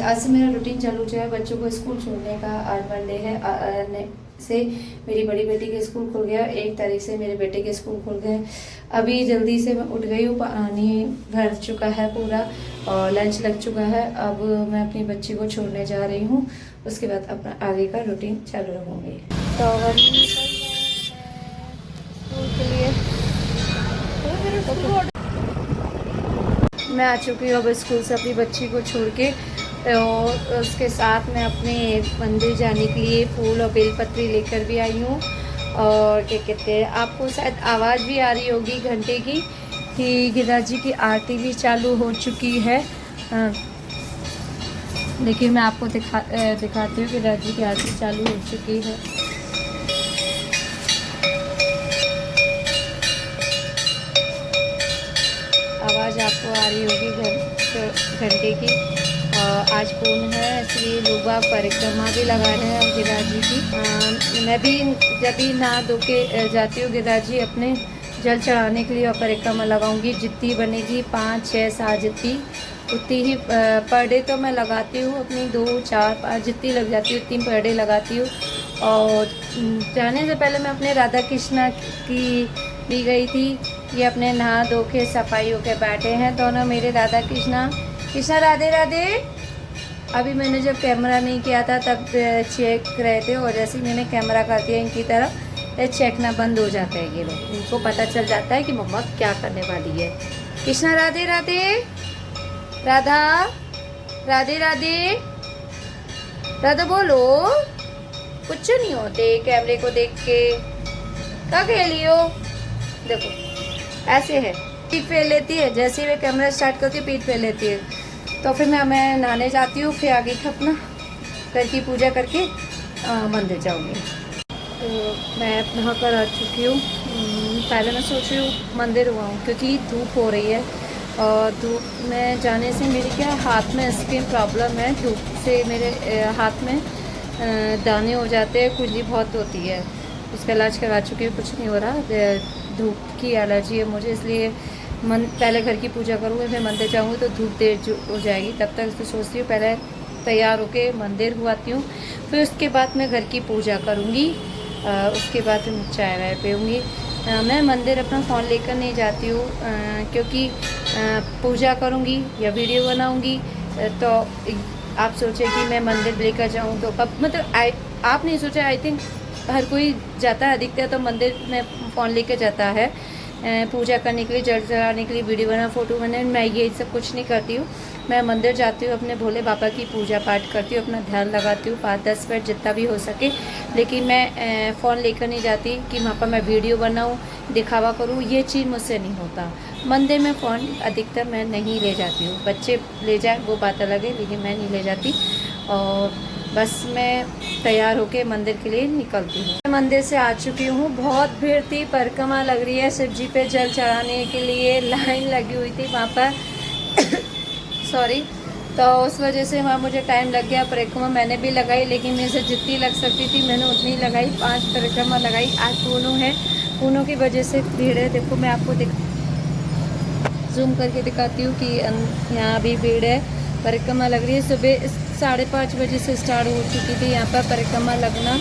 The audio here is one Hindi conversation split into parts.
आज से मेरा रूटीन चालू हो है बच्चों को स्कूल छोड़ने का। आज मंडे है से मेरी बड़ी बेटी के स्कूल खुल गया, 1 तारीख से मेरे बेटे के स्कूल खुल गए। अभी जल्दी से मैं उठ गई हूँ, पानी भर चुका है पूरा और लंच लग चुका है। अब मैं अपनी बच्ची को छोड़ने जा रही हूँ, उसके बाद अपना आगे का रूटीन चालू रखूँगी। तो स्कूल के लिए मैं आ चुकी हूँ अब स्कूल से अपनी बच्ची को छोड़ के, और उसके साथ मैं अपने मंदिर जाने के लिए फूल और बेलपत्री लेकर भी आई हूँ। और क्या कहते हैं, आपको शायद आवाज़ भी आ रही होगी घंटे की कि गिरिराज जी की आरती भी चालू हो चुकी है। लेकिन मैं आपको दिखाती हूँ गिरिराज जी की आरती चालू हो चुकी है। आवाज़ आपको आ रही होगी घंटे की। आज पूर्ण है, इसलिए लोग परिक्रमा भी लगा रहे हैं गिरिराज जी की। मैं भी जब भी नहा धो के जाती हूँ गिरिराज जी अपने जल चढ़ाने के लिए और परिक्रमा लगाऊंगी। जितनी बनेगी 5, 6, 7 जितनी उतनी ही पर डे तो मैं लगाती हूँ अपनी 2, 4, 5 जितनी लग जाती है उतनी पर डे लगाती हूँ। और जाने से पहले मैं अपने राधा कृष्णा की भी गई थी। ये अपने नहा धो के सफाई होके बैठे हैं दोनों मेरे राधा कृष्णा। कृष्णा राधे राधे। अभी मैंने जब कैमरा नहीं किया था तब चेक रहे थे, और जैसे ही मैंने कैमरा कर दिया इनकी तरफ चेकना बंद हो जाता है। ये लोग, इनको पता चल जाता है कि मम्मा क्या करने वाली है। कृष्णा राधे राधे। राधा राधे राधे। राधा बोलो। कुछ नहीं होते कैमरे को देख के। क्या खेलियो? देखो ऐसे है, पीठ फेर लेती है। जैसे ही वे कैमरा स्टार्ट करके पीठ फेर लेती है। तो फिर मैं नहाने जाती हूँ, फिर आगे अपना घर की पूजा करके मंदिर जाऊँगी। तो मैं नहा कर आ चुकी हूँ। पहले मैं सोच रही हूँ मंदिर हुआ हूँ क्योंकि धूप हो रही है, और धूप में जाने से मेरी क्या हाथ में स्किन प्रॉब्लम है। धूप से मेरे हाथ में दाने हो जाते हैं, खुजली बहुत होती है। उसका इलाज करा चुकी हूँ, कुछ नहीं हो रहा। धूप की एलर्जी है मुझे, इसलिए पहले घर की पूजा करूँगी, फिर मंदिर जाऊँगी तो धूप देर हो जाएगी। तब तक तो सोचती हूँ पहले तैयार होके मंदिर हुआती हूँ, फिर उसके बाद मैं घर की पूजा करूँगी। उसके बाद मैं चाय वाय पीऊँगी। मैं मंदिर अपना फ़ोन लेकर नहीं जाती हूँ, क्योंकि पूजा करूँगी या वीडियो बनाऊँगी तो आप सोचें कि मैं मंदिर लेकर जाऊँ तो कब, मतलब आप नहीं सोचा, आई थिंक हर कोई जाता है अधिकतर तो मंदिर में फ़ोन लेकर जाता है पूजा करने के लिए, जल चढ़ाने के लिए, वीडियो बना, फ़ोटो बना। मैं ये सब कुछ नहीं करती हूँ। मैं मंदिर जाती हूँ, अपने भोले बाबा की पूजा पाठ करती हूँ, अपना ध्यान लगाती हूँ 5-10 मिनट जितना भी हो सके। लेकिन मैं फ़ोन लेकर नहीं जाती कि वहाँ पर मैं वीडियो बनाऊँ, दिखावा करूँ, ये चीज़ मुझसे नहीं होता। मंदिर में फ़ोन अधिकतर मैं नहीं ले जाती हूँ। बच्चे ले जाए वो बात अलग है, लेकिन मैं नहीं ले जाती। और बस मैं तैयार होके मंदिर के लिए निकलती हूँ। मंदिर से आ चुकी हूँ। बहुत भीड़ थी, परिक्रमा लग रही है शिव जी पे जल चढ़ाने के लिए, लाइन लगी हुई थी वहाँ पर सॉरी। तो उस वजह से वहाँ मुझे टाइम लग गया। परिक्रमा मैंने भी लगाई, लेकिन मेरे से जितनी लग सकती थी मैंने उतनी लगाई। 5 परिक्रमा लगाई। आज पूनों है, पूनों की वजह से भीड़ है। देखो मैं आपको जूम करके दिखाती हूँ कि यहाँ भी भीड़ है। परिक्रमा लग रही है। सुबह 5:30 बजे से स्टार्ट हो चुकी थी यहाँ पर परिक्रमा लगना।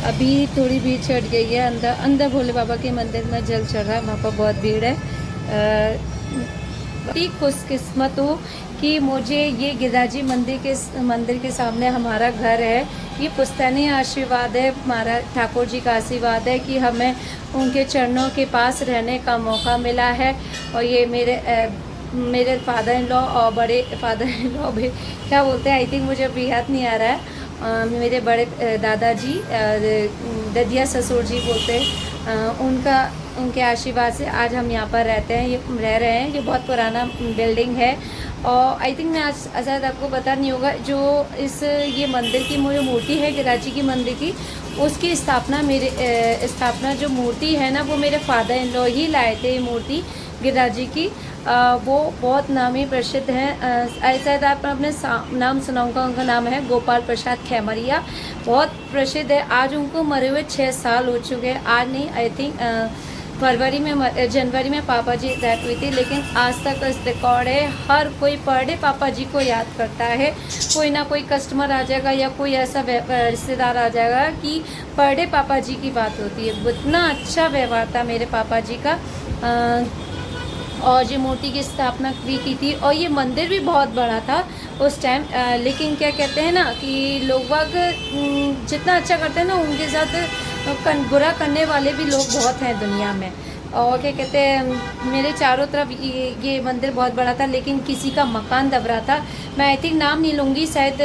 अभी थोड़ी भीड़ चढ़ गई है। अंदर भोले बाबा के मंदिर में जल चढ़ रहा है, वहाँ पर बहुत भीड़ है। बड़ी खुशकिस्मत हूँ कि मुझे ये गिरिराज जी मंदिर के सामने हमारा घर है। ये पुश्तैनी आशीर्वाद है, हमारा ठाकुर जी का आशीर्वाद है कि हमें उनके चरणों के पास रहने का मौका मिला है। और ये मेरे फादर इन लॉ और बड़े फादर इन लॉ भी क्या बोलते हैं, आई थिंक मुझे अभी याद नहीं आ रहा है। मेरे बड़े दादाजी, ददिया ससुर जी बोलते हैं, उनके आशीर्वाद से आज हम यहाँ पर रहते हैं, ये रह रहे हैं। ये बहुत पुराना बिल्डिंग है। और आई थिंक मैं आज शायद आपको पता नहीं होगा, जो ये मंदिर की मूर्ति है गिरिराज जी की मंदिर की, उसकी स्थापना जो मूर्ति है ना, वो मेरे फादर इन लॉ ही लाए थे। ये मूर्ति गिरिराज जी की वो बहुत नामी प्रसिद्ध हैं। शायद आप अपने नाम सुनाऊंगा, उनका नाम है गोपाल प्रसाद खेमरिया। बहुत प्रसिद्ध है। आज उनको मरे हुए 6 साल हो चुके हैं। आज नहीं, आई थिंक जनवरी में पापा जी डेथ हुई थी, लेकिन आज तक इस रिकॉर्ड है, हर कोई पर डे पापा जी को याद करता है। कोई ना कोई कस्टमर आ जाएगा या कोई ऐसा रिश्तेदार आ जाएगा कि पर डे पापा जी की बात होती है। इतना अच्छा व्यवहार था मेरे पापा जी का। और ये मूर्ति की स्थापना भी की थी, और ये मंदिर भी बहुत बड़ा था उस टाइम। लेकिन क्या कहते हैं ना कि लोग बाग जितना अच्छा करते हैं ना, उनके साथ बुरा करने वाले भी लोग बहुत हैं दुनिया में। और क्या कहते हैं, मेरे चारों तरफ ये मंदिर बहुत बड़ा था, लेकिन किसी का मकान दब रहा था। मैं आई थिंक नाम नहीं लूँगी, शायद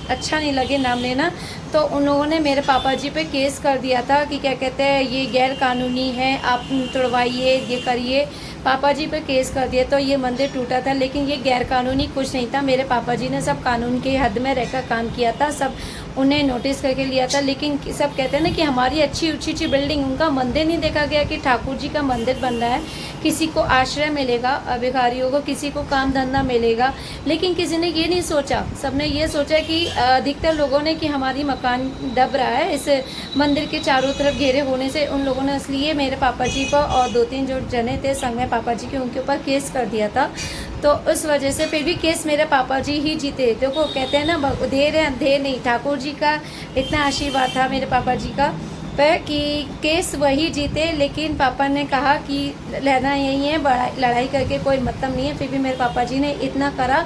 अच्छा नहीं लगे नाम लेना। तो उन लोगों ने मेरे पापा जी पे केस कर दिया था कि क्या कहते हैं, ये गैर कानूनी है, आप तोड़वाइए, ये करिए। पापा जी पे केस कर दिया तो ये मंदिर टूटा था, लेकिन ये गैर कानूनी कुछ नहीं था। मेरे पापा जी ने सब कानून के हद में रहकर काम किया था, सब उन्हें नोटिस करके लिया था। लेकिन सब कहते हैं ना कि हमारी अच्छी ऊंची बिल्डिंग, उनका मंदिर नहीं देखा गया कि ठाकुर जी का मंदिर बन रहा है, किसी को आश्रय मिलेगा, भिखारियों को किसी को काम धंधा मिलेगा। लेकिन किसी ने ये नहीं सोचा, सबने ये सोचा कि अधिकतर लोगों ने कि हमारी मकान दब रहा है इस मंदिर के चारों तरफ घेरे होने से। उन लोगों ने इसलिए मेरे पापा जी पर और 2-3 जो जने थे संग में पापा जी के, उनके ऊपर केस कर दिया था। तो उस वजह से फिर भी केस मेरे पापा जी ही जीते। देखो कहते हैं ना, देर है अंधेर नहीं। ठाकुर जी का इतना आशीर्वाद था मेरे पापा जी का पर कि केस वही जीते। लेकिन पापा ने कहा कि लेना यही है, लड़ाई करके कोई मतलब नहीं है। फिर भी मेरे पापा जी ने इतना करा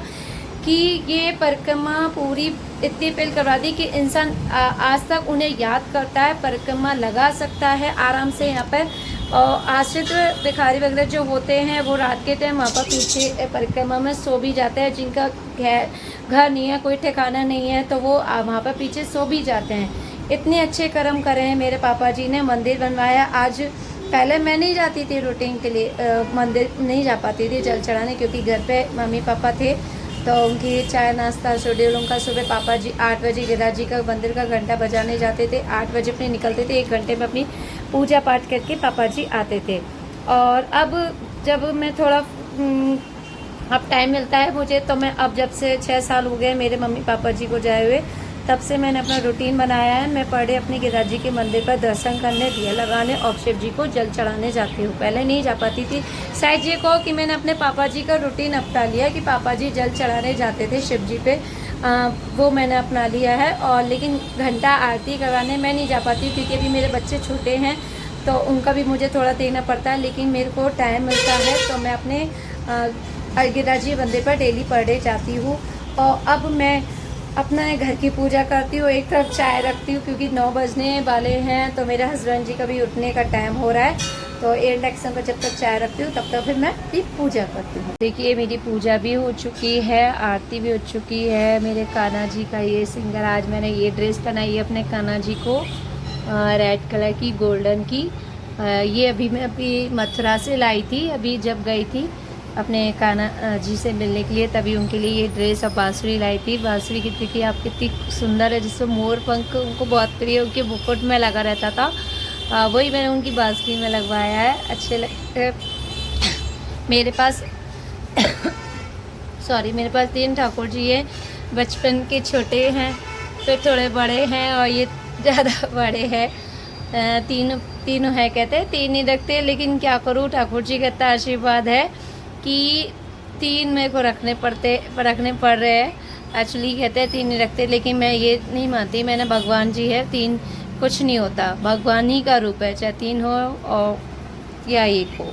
कि ये परिक्रमा पूरी इतनी फेल करवा दी कि इंसान आज तक उन्हें याद करता है, परिक्रमा लगा सकता है आराम से यहाँ पर। और आश्रित भिखारी वगैरह जो होते हैं वो रात के टाइम वहाँ पर पीछे परिक्रमा में सो भी जाते हैं, जिनका घर नहीं है, कोई ठिकाना नहीं है, तो वो वहाँ पर पीछे सो भी जाते हैं। इतने अच्छे कर्म करे हैं मेरे पापा जी ने, मंदिर बनवाया। आज पहले मैं नहीं जाती थी रूटीन के लिए, मंदिर नहीं जा पाती थी जल चढ़ाने, क्योंकि घर पे मम्मी पापा थे तो उनकी चाय नाश्ता शेड्यूल उनका। सुबह पापा जी 8 बजे गिरिराज जी का मंदिर का घंटा बजाने जाते थे, 8 बजे अपने निकलते थे, 1 घंटे में अपनी पूजा पाठ करके पापा जी आते थे। और अब जब मैं थोड़ा अब टाइम मिलता है मुझे, तो मैं अब जब से 6 साल हो गए मेरे मम्मी पापा जी को जाए हुए, तब से मैंने अपना रूटीन बनाया है। मैं पर डे अपने गिरिराज जी के मंदिर पर दर्शन करने, दिया लगाने और शिव जी को जल चढ़ाने जाती हूँ। पहले नहीं जा पाती थी। शायद ये कहो कि मैंने अपने पापा जी का रूटीन अपना लिया कि पापा जी जल चढ़ाने जाते थे शिव जी पे, वो मैंने अपना लिया है। और लेकिन घंटा आरती करवाने मैं नहीं जा पाती, क्योंकि अभी मेरे बच्चे छोटे हैं तो उनका भी मुझे थोड़ा देखना पड़ता है। लेकिन मेरे को टाइम मिलता है तो मैं अपने गिरिराज जी मंदिर पर डेली पर डे जाती हूँ। और अब मैं अपना घर की पूजा करती हूँ, एक तरफ चाय रखती हूँ, क्योंकि 9 बजने वाले हैं तो मेरे हस्बैंड जी का भी उठने का टाइम हो रहा है। तो इंडक्शन पर जब तक चाय रखती हूँ तब तक फिर मैं भी पूजा करती हूँ। देखिए मेरी पूजा भी हो चुकी है, आरती भी हो चुकी है। मेरे कान्हा जी का ये सिंगर, आज मैंने ये ड्रेस पहनाई है अपने कान्हा जी को, रेड कलर की, गोल्डन की। ये अभी मैं मथुरा से लाई थी, अभी जब गई थी अपने कान्हा जी से मिलने के लिए, तभी उनके लिए ये ड्रेस और बांसुरी लाई थी। बांसुरी की देखिए आप कितनी सुंदर है, जिसमें मोर पंख उनको बहुत प्रिय, उनके मुकुट में लगा रहता था, वही मैंने उनकी बांसुरी में लगवाया है। अच्छे लगते मेरे पास सॉरी, मेरे पास 3 ठाकुर जी हैं। बचपन के छोटे हैं, फिर थोड़े बड़े हैं और ये ज़्यादा बड़े हैं। तीनों है, कहते हैं 3 ही रखते, लेकिन क्या करूँ, ठाकुर जी का इतना आशीर्वाद है कि 3 मेरे को रखने पड़ रहे हैं। एक्चुअली कहते हैं 3 नहीं रखते, लेकिन मैं ये नहीं मानती। मैंने भगवान जी है, 3 कुछ नहीं होता, भगवान ही का रूप है, चाहे 3 हो और या 1 हो।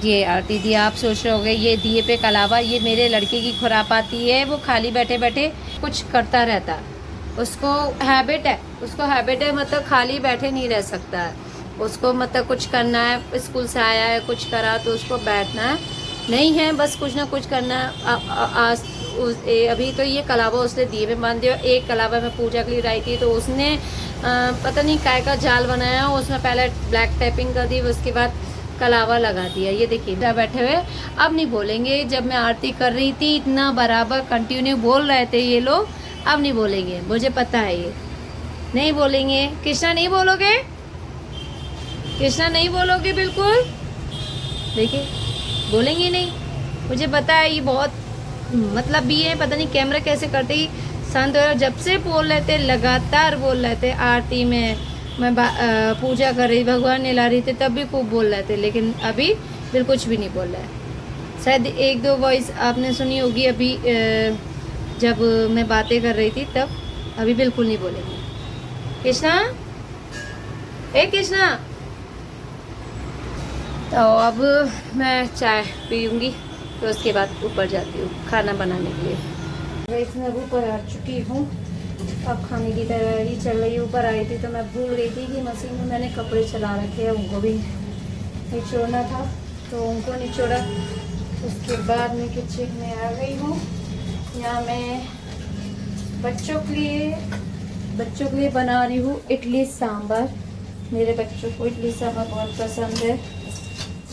ये आरती दिया, आप सोच रहे होगे ये दिए पे कलावा, ये मेरे लड़के की खुरापाती है। वो खाली बैठे बैठे कुछ करता रहता, उसको हैबिट है, मतलब खाली बैठे नहीं रह सकता है उसको, मतलब कुछ करना है। स्कूल से आया है, कुछ करा तो उसको बैठना है नहीं है, बस कुछ ना कुछ करना है। अभी तो ये कलावा उसने दिए में बांध दिया। एक कलावा में पूजा के लिए लाई थी, तो उसने पता नहीं काय का जाल बनाया, उसमें पहले ब्लैक टैपिंग कर दी, उसके बाद कलावा लगा दिया। ये देखिए इधर बैठे हुए, अब नहीं बोलेंगे। जब मैं आरती कर रही थी इतना बराबर कंटिन्यू बोल रहे थे ये लोग, अब नहीं बोलेंगे, मुझे पता है ये नहीं बोलेंगे। कृष्णा नहीं बोलोगे, कृष्णा नहीं बोलोगे बिल्कुल, देखिए बोलेंगे नहीं, मुझे पता है। ये बहुत मतलब भी है, पता नहीं कैमरा कैसे करते ही शांत हो। जब से बोल रहे थे, लगातार बोल रहे थे, आरती में मैं पूजा कर रही, भगवान ने ला रही थी, तब भी खूब बोल रहे थे, लेकिन अभी बिल्कुल कुछ भी नहीं बोल रहा है। शायद एक दो वॉइस आपने सुनी होगी अभी जब मैं बातें कर रही थी तब, अभी बिल्कुल नहीं बोलेंगे। कृष्णा, ए कृष्णा। तो अब मैं चाय पीऊँगी, तो उसके बाद ऊपर जाती हूँ खाना बनाने के लिए। इसमें ऊपर आ चुकी हूँ, अब खाने की तैयारी चल रही है। ऊपर आई थी तो मैं भूल गई थी कि मशीन में मैंने कपड़े चला रखे हैं, उनको भी निचोड़ना था, तो उनको निचोड़ा। उसके बाद मैं किचन में आ गई हूँ। यहाँ मैं बच्चों के लिए बना रही हूँ इडली सांभर। मेरे बच्चों को इडली सांभर बहुत पसंद है।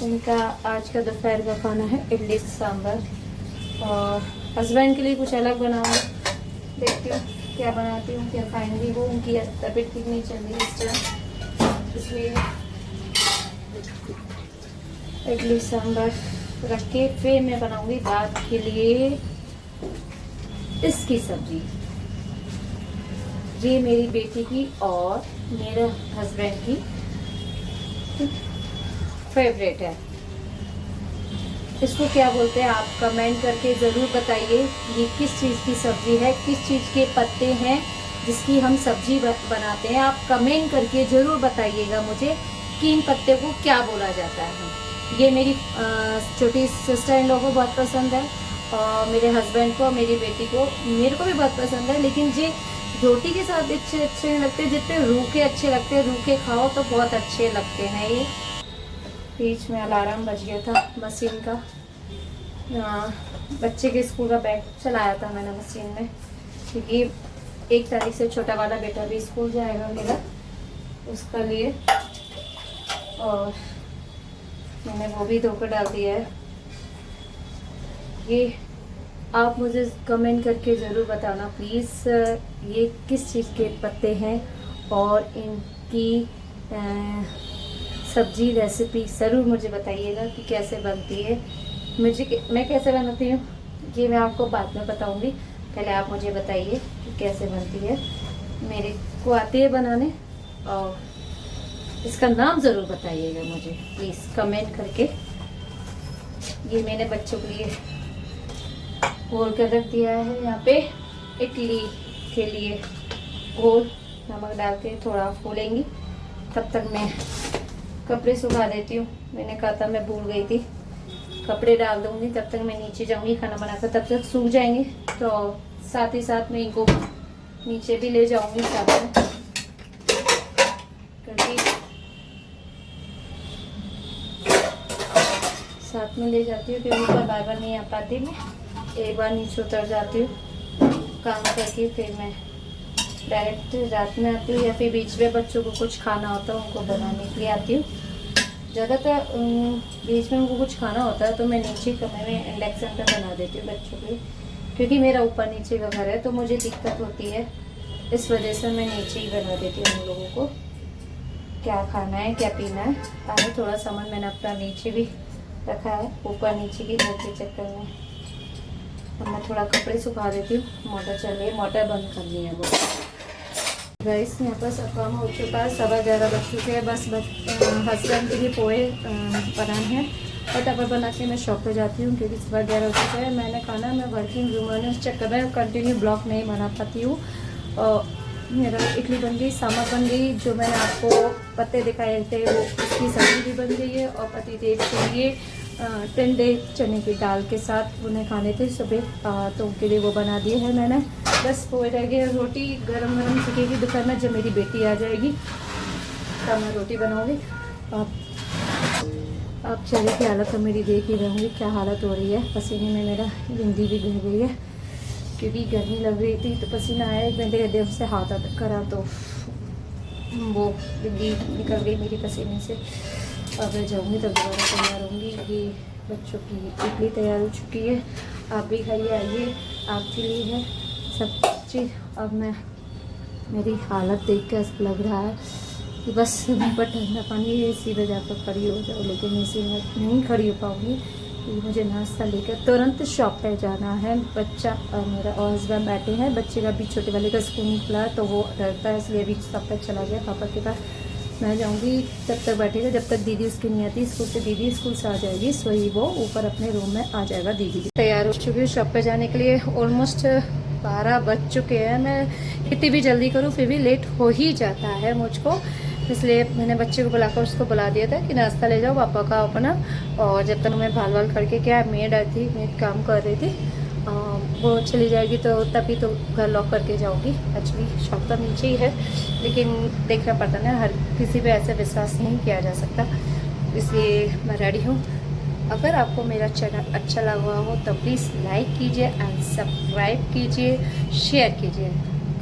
इनका आज का दोपहर का खाना है इडली सांभर। और हस्बैंड के लिए कुछ अलग बनाऊंगी, देखती हूँ क्या बनाती हूँ, क्या खाएंगी वो। उनकी तबीयत ठीक नहीं चल रही इस टाइम, इसलिए इडली सांभर रख के फिर मैं बनाऊंगी रात के लिए इसकी सब्जी। ये मेरी बेटी की और मेरे हस्बैंड की फेवरेट है। इसको क्या बोलते हैं आप कमेंट करके ज़रूर बताइए। ये किस चीज़ की सब्ज़ी है, किस चीज़ के पत्ते हैं जिसकी हम सब्ज़ी बनाते हैं। आप कमेंट करके ज़रूर बताइएगा मुझे कि इन पत्ते को क्या बोला जाता है। ये मेरी छोटी सिस्टर इन लोगों को बहुत पसंद है, और मेरे हस्बैंड को, मेरी बेटी को, मेरे को भी बहुत पसंद है। लेकिन ये रोटी के साथ अच्छे नहीं लगते, जितने रूखे अच्छे लगते हैं। रूखे खाओ तो बहुत अच्छे लगते हैं। ये बीच में अलार्म बज गया था मशीन का। बच्चे के स्कूल का बैग चलाया था मैंने मशीन में, क्योंकि 1 तारीख से छोटा वाला बेटा भी स्कूल जाएगा मेरा, उसका लिए। और मैंने वो भी धोकर डाल दिया है। ये आप मुझे कमेंट करके ज़रूर बताना प्लीज़, ये किस चीज़ के पत्ते हैं और इनकी सब्जी रेसिपी ज़रूर मुझे बताइएगा कि कैसे बनती है। मैं कैसे बनाती हूँ ये मैं आपको बाद में बताऊँगी, पहले आप मुझे बताइए कि कैसे बनती है। मेरे को आती है बनाने, और इसका नाम ज़रूर बताइएगा मुझे प्लीज़ कमेंट करके। ये मैंने बच्चों के लिए घोल कर रख दिया है यहाँ पे इडली के लिए। घोल नमक डाल के थोड़ा फूलेंगी, तब तक मैं कपड़े सुखा देती हूँ। मैंने कहा था मैं भूल गई थी, कपड़े डाल दूँगी, तब तक मैं नीचे जाऊँगी खाना बनाकर, तब तक सूख जाएंगे। तो साथ ही साथ मैं इनको नीचे भी ले जाऊँगी साथ में, क्योंकि साथ में ले जाती हूँ क्योंकि ऊपर बार बार नहीं आ पाती। मैं एक बार नीचे उतर जाती हूँ काम करके, फिर मैं डायरेक्ट रात में आती हूँ, या फिर बीच में बच्चों को कुछ खाना होता है उनको बनाने के लिए आती हूँ। ज़्यादातर बीच में उनको कुछ खाना होता है तो मैं नीचे कमरे में इंडक्शन पर बना देती हूँ बच्चों के लिए, क्योंकि मेरा ऊपर नीचे का घर है तो मुझे दिक्कत होती है। इस वजह से मैं नीचे ही बना देती हूँ उन लोगों को क्या खाना है क्या पीना है। आगे थोड़ा सामान मैंने अपना नीचे भी रखा है, ऊपर नीचे की घर के चक्कर में। अब मैं थोड़ा कपड़े सुखा देती हूँ, मोटर चल रही है, मोटर बंद करनी है वो। गाइस यहाँ पर सब काम हो चुका है, 11:15 बज चुके हैं। बस हस्बैंड के लिए पोहे बनाने हैं, फटाफट बना के मैं शॉप पे जाती हूँ क्योंकि 11:15 हो चुका है। मैंने खाना, मैं वर्किंग वूमन है, उस चक्कर में कंटिन्यू ब्लॉग नहीं बना पाती हूँ। मेरा इडली बन गई, सांभर बन गई, जो मैंने आपको पत्ते दिखाए थे वो उसकी सब्जी भी बन गई है। और पतिदेव के लिए टिंडे चने की दाल के साथ उन्हें खाने थे सुबह, तो उनके लिए वो बना दिए है मैंने। बस पोहे रह गए, रोटी गरम गरम सीखेगी दोपहर में जब मेरी बेटी आ जाएगी तब मैं रोटी बनाऊँगी। आप चेहरे की हालत तो मेरी देख ही रहूँगी क्या हालत हो रही है। पसीने में मेरा बिंदी भी गिर गई है क्योंकि गर्मी लग रही थी, तो पसीना आया। एक घंटे के देर से हाथ करा तो वो बिंदी निकल गई मेरी पसीने से। अब मैं जाऊँगी तब दोबारा तैयार होंगी। ये बच्चों की इडली तैयार हो चुकी है, आप भी खाइए, आइए आपके लिए है सब चीज़। अब मेरी हालत देख कर ऐसा लग रहा है कि बस मुँह पर ठंडा पानी इसी वजह पर खड़ी हो जाओ, लेकिन इसी में नहीं खड़ी हो पाऊँगी कि मुझे नाश्ता लेकर तुरंत शॉप पे जाना है। बच्चा और मेरा और हस्बैंड बैठे हैं। बच्चे का भी, छोटे वाले का स्कूल निकला तो वो डरता है, इसलिए अभी शॉप पे चला गया पापा के पास। मैं जाऊंगी तब तक बैठेगा जब तक दीदी उसकी नहीं आती स्कूल से। दीदी स्कूल से आ जाएगी, सोई वो ऊपर अपने रूम में आ जाएगा। दीदी तैयार हो चुकी हूँ शॉप पे जाने के लिए। ऑलमोस्ट 12 बज चुके हैं। मैं कितनी भी जल्दी करूँ फिर भी लेट हो ही जाता है मुझको, इसलिए मैंने बच्चे को बुलाकर उसको बुला दिया था कि नाश्ता ले जाओ पापा का अपना। और जब तक मैं भाल वाल करके, क्या मेड आई थी, मेड काम कर रही थी, वो चली जाएगी तो तभी तो घर लॉक करके जाऊँगी। एक्चुअली शॉप तो नीचे ही है, लेकिन देखना पड़ता ना, हर किसी पे ऐसे विश्वास नहीं किया जा सकता, इसलिए मैं रेडी हूँ। अगर आपको मेरा चैनल अच्छा लगा हो तो प्लीज़ लाइक कीजिए एंड सब्सक्राइब कीजिए, शेयर कीजिए,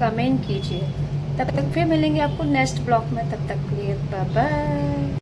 कमेंट कीजिए। तब तक फिर मिलेंगे आपको नेक्स्ट ब्लॉग में, तब तक के लिए बाय बाय।